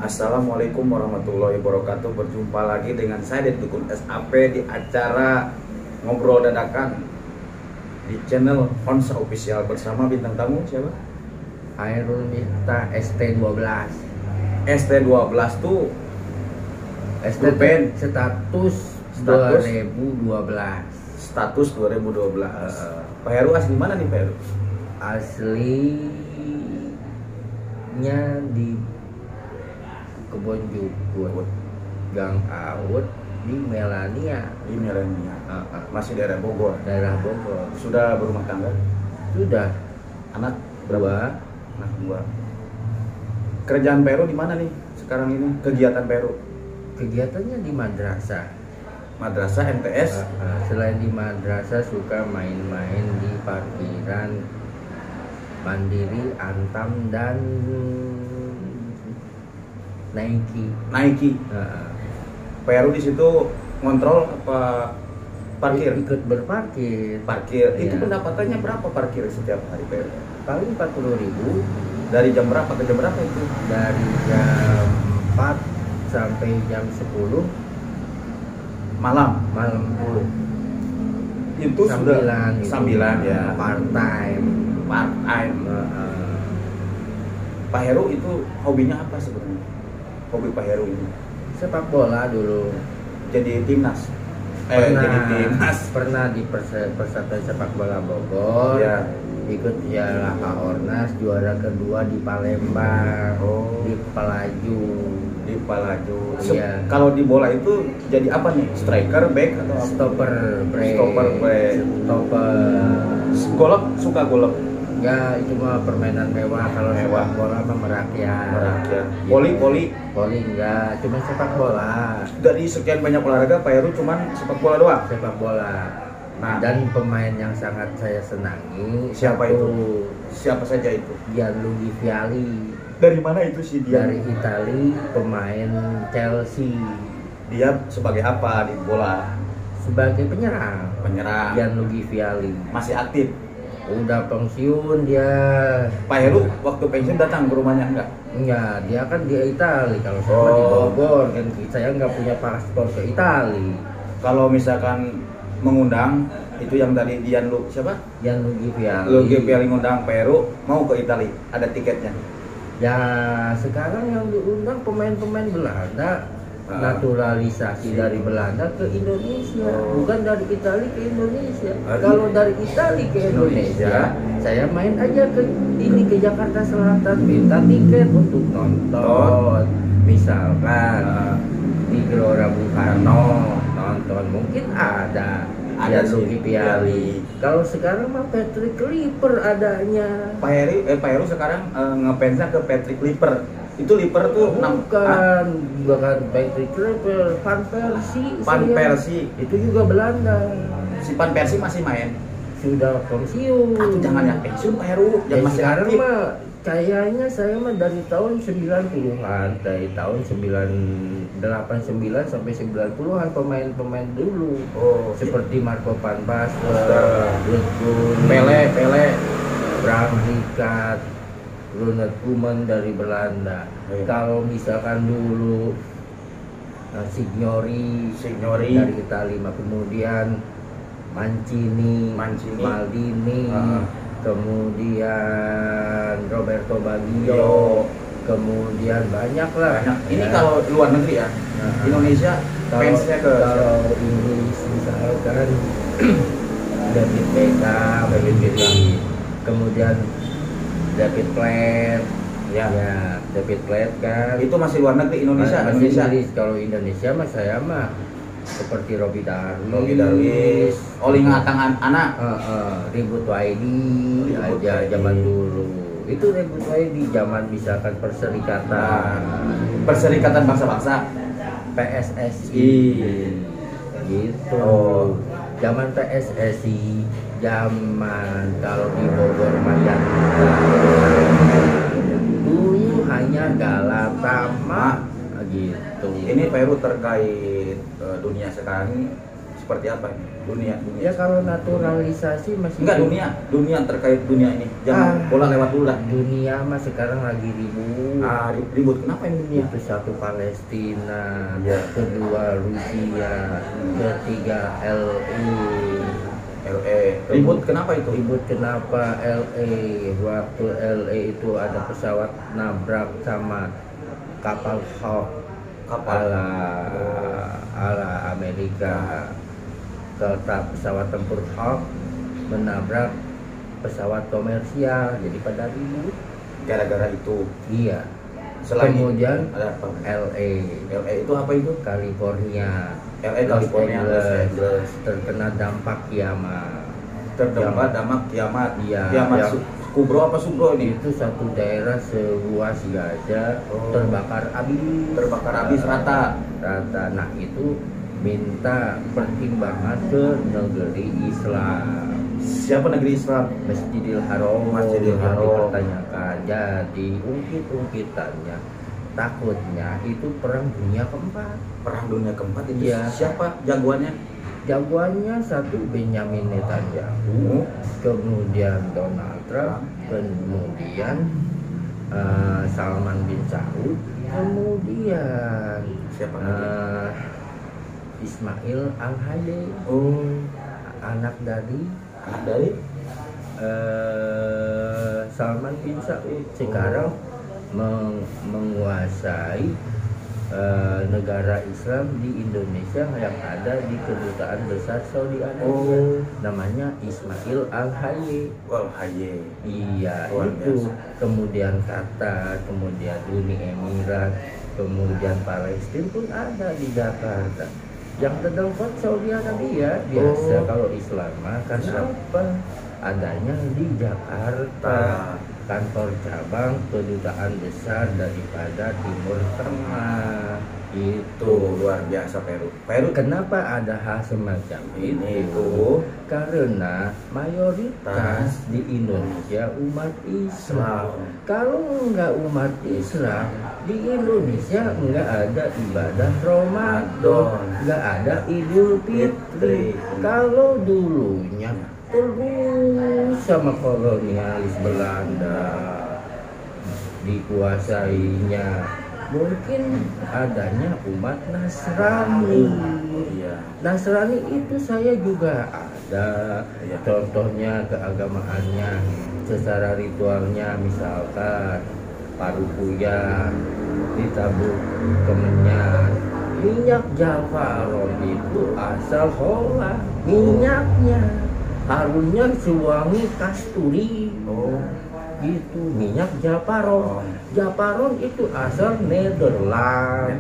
Assalamualaikum warahmatullahi wabarakatuh. Berjumpa lagi dengan saya Ded Dukun SAP di acara Ngobrol Dadakan di channel Onsa Official bersama bintang tamu siapa? Hairul Miftah ST12. ST12 tuh ST status 2012. Status 2012. Pak Heru asli mana nih Pak Heru? Aslinya di Kebon Jukut, Gang Aut di Melania. Di Melania. Masih daerah Bogor. Daerah Bogor. Sudah berumah tangga? Sudah. Anak Dua. Anak dua. Kerjaan Pak Heru di mana nih sekarang ini? Kegiatan Pak Heru? Kegiatannya di madrasah. Madrasah MTS. Selain di madrasah suka main-main di parkiran Mandiri, Antam dan Nike. Pak Heru di situ ngontrol apa parkir? Ikut berparkir. Parkir. Itu Iya. pendapatannya berapa parkir setiap hari Pak Heru? Paling 40.000 Dari jam berapa ke jam berapa itu? dari jam 4 sampai jam 10 Malam. malam. Itu sudah sambilan ya. Part time. Part time. Pak Heru itu hobinya apa sebenarnya? Hobi Pak Heru ini? Sepak bola dulu. Jadi timnas. Jadi timnas. Pernah di Persatuan Sepak Bola Bogor. Ya. Ikut Piala Ornas, juara kedua di Palembang. Oh. Di Pelaju. Di Palaju. Iya. Kalau di bola itu jadi apa nih? Striker, back atau apa? Stopper break. Stopper break. Stopper. Golok, suka golok. Ya itu mah permainan mewah. Kalau Mewah. sepak bola mah merakyat. Merakyat. Gitu. Voli Enggak, cuma sepak bola. dari sekian banyak olahraga Pak Heru cuman sepak bola doang. Sepak bola. Nah, Dan pemain yang sangat saya senangi siapa satu, itu? Siapa saja itu? Gianluigi Vialli Dari mana itu sih dia? dari Itali, pemain Chelsea Dia sebagai apa di bola? sebagai penyerang. Penyerang. Gianluigi Vialli Masih aktif. udah pensiun dia. Pak Heru waktu pensiun datang ke rumahnya enggak? Enggak, dia kan di Itali. Kalau saya mah di Bogor kan, saya nggak punya paspor ke Itali. Kalau misalkan mengundang itu yang tadi siapa? Gianluigi Vialli. Luigi Piali ngundang Pak Heru mau ke Itali, ada tiketnya. Ya sekarang yang diundang pemain-pemain Belanda, naturalisasi dari Belanda ke Indonesia, bukan dari Italia ke Indonesia. Kalau dari Italia ke Indonesia, saya main aja ke Jakarta Selatan, minta tiket untuk nonton, misalkan di Gelora Bung Karno nonton, mungkin ada Gianluigi Vialli. Kalau sekarang mah Patrick Kliper adanya. Pak Heru sekarang ngefansnya ke Patrick Kliper. Itu Kliper tuh bukan Patrick Kliper, Van Persie. Van Persie. Itu juga Belanda. Si Van Persie masih main. Sudah pensiun. Jangan yang pensiun Pak Heru, yang masih sekarang aktif. mah kayaknya saya mah dari tahun 90-an, dari tahun 89 sampai 90-an pemain-pemain dulu. Seperti Marco van Basten, Pele, Bram Rijkaard, Ronald Koeman dari Belanda. Kalau misalkan dulu Signori dari Italia, kemudian Mancini. Maldini, kemudian Roberto Baggio, kemudian banyak lah. Ini kalau luar negeri ya. Indonesia fansnya ke kalau Inggris misalkan David Beckham, kemudian David Platt, David Platt kan. Itu masih luar negeri. Indonesia. Inggris. Kalau Indonesia mah saya mah seperti Robby Darwis, Oli Ngatang anak. Ribut Waidi aja zaman dulu. Itu Ribut Waidi zaman misalkan Perserikatan Bangsa-Bangsa, PSSI gitu. Zaman PSSI, zaman kalau di Bogor Mayan dulu hanya Galatama gitu. Ini Pak Heru terkait dunia sekarang ini seperti apa ini? Dunia. Ya kalau naturalisasi masih Enggak, dunia terkait dunia ini. Jangan bola lewat dulu lah. Dunia mah sekarang lagi ribut. Ribut kenapa ini dunia? Itu satu Palestina, Ya. kedua Rusia, ketiga LA. Ribut kenapa itu? Ribut kenapa LA? Waktu LA itu ada pesawat nabrak sama kapal Hawk ala Amerika. Pesawat tempur Hawk menabrak pesawat komersial, jadi pada ribut Gara-gara itu. iya. Selain Kemudian ada apa? LA itu apa itu? California, LA California, Los Angeles. terkena dampak kiamat. Terdampak dampak kiamat. Iya, Kiamat yang- kubro apa subro ini? Itu satu daerah seluas Gaza terbakar habis rata. Nah itu minta pertimbangan ke negeri Islam. Siapa negeri Islam? Masjidil Haram Masjidil yang Haram. dipertanyakan. Jadi ungkit-ungkitannya takutnya itu perang dunia keempat. Perang dunia keempat itu Iya. siapa jagoannya? Jagoannya satu Benjamin Netanyahu, kemudian Donald Trump, kemudian Salman bin Saud, kemudian Siapa lagi? Ismail Al-Hayy, anak dari Salman bin Saud sekarang menguasai negara Islam di Indonesia yang ada di Kedutaan Besar Saudi Arabia. Namanya Ismail Al-Hayy. Hayy. Iya, Luar itu. biasa. Kemudian Qatar, kemudian Uni Emirat, kemudian Palestina pun ada di Jakarta. Yang terdapat Saudi Arabia biasa kalau Islam mah karena apa? Adanya di Jakarta. Kantor cabang kedutaan besar daripada Timur Tengah. Itu Luar biasa Peru. kenapa ada hal semacam itu? Karena mayoritas di Indonesia umat Islam. Kalau nggak umat Islam di Indonesia nggak ada ibadah Ramadan, nggak ada Idul Fitri. Kalau dulunya terus sama kolonialis Belanda dikuasainya, mungkin adanya umat Nasrani. Nasrani itu saya juga ada. Contohnya keagamaannya, secara ritualnya misalkan parukuya ditabur kemenyan. Minyak jafaron itu asal Holland. Minyaknya harumnya sewangi kasturi. Gitu, minyak japaron. Japaron itu asal Nederland.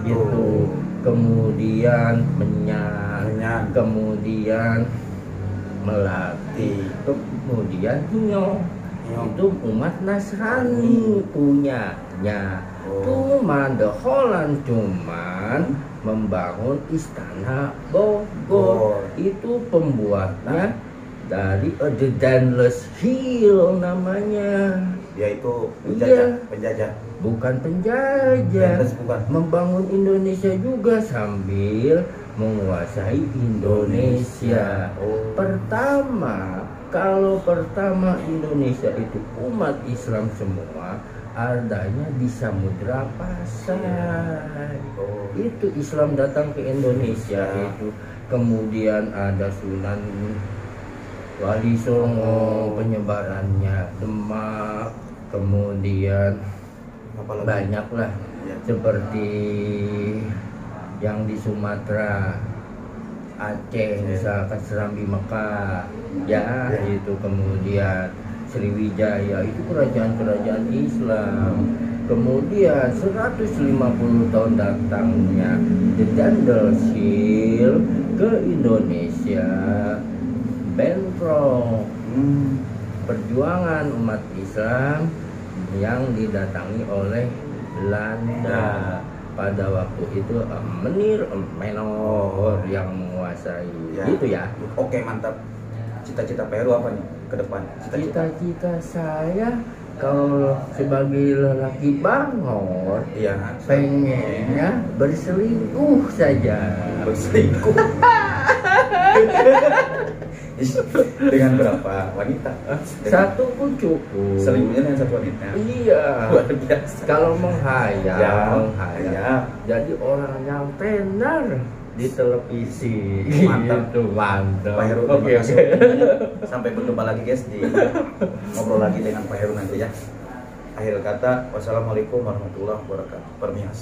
Gitu. Kemudian menyan, kemudian melati, kemudian nyong. Itu umat Nasrani punyanya. Cuman The Holland membangun istana Bogor. Itu pembuatnya dari The Daneless Hill namanya. Yaitu penjajah. Bukan penjajah. Bukan. Membangun Indonesia juga sambil menguasai Indonesia. Kalau pertama Indonesia itu umat Islam semua, adanya di Samudra Pasai. Itu Islam datang ke Indonesia itu. Kemudian ada Sunan Wali Songo, penyebarannya Demak, kemudian banyaklah seperti yang di Sumatera, Aceh, misalkan Serambi Mekah, ya itu, kemudian Sriwijaya itu kerajaan-kerajaan Islam. Kemudian 150 tahun datangnya The Daneless Hill ke Indonesia. Bentrok perjuangan umat Islam yang didatangi oleh Belanda. Pada waktu itu Menir Menor yang menguasai. Gitu ya. Oke, mantap. Cita-cita Peru apa nih ke depan? Cita-cita saya kalau sebagai lelaki bangot, Iya. pengennya berselingkuh saja. Berselingkuh. Dengan berapa wanita? Satu pun cukup. Selingkuhnya dengan satu wanita. Iya. Luar biasa. Kalau menghayal, Ya, menghayal. ya. Jadi orang yang tenar di televisi. Mantap. Gitu, mantap. Pak Heru, Oke, terima kasih oke. waktunya. Sampai berjumpa lagi guys di ngobrol lagi dengan Pak Heru nanti ya. Akhir kata, wassalamualaikum warahmatullahi wabarakatuh. Permias.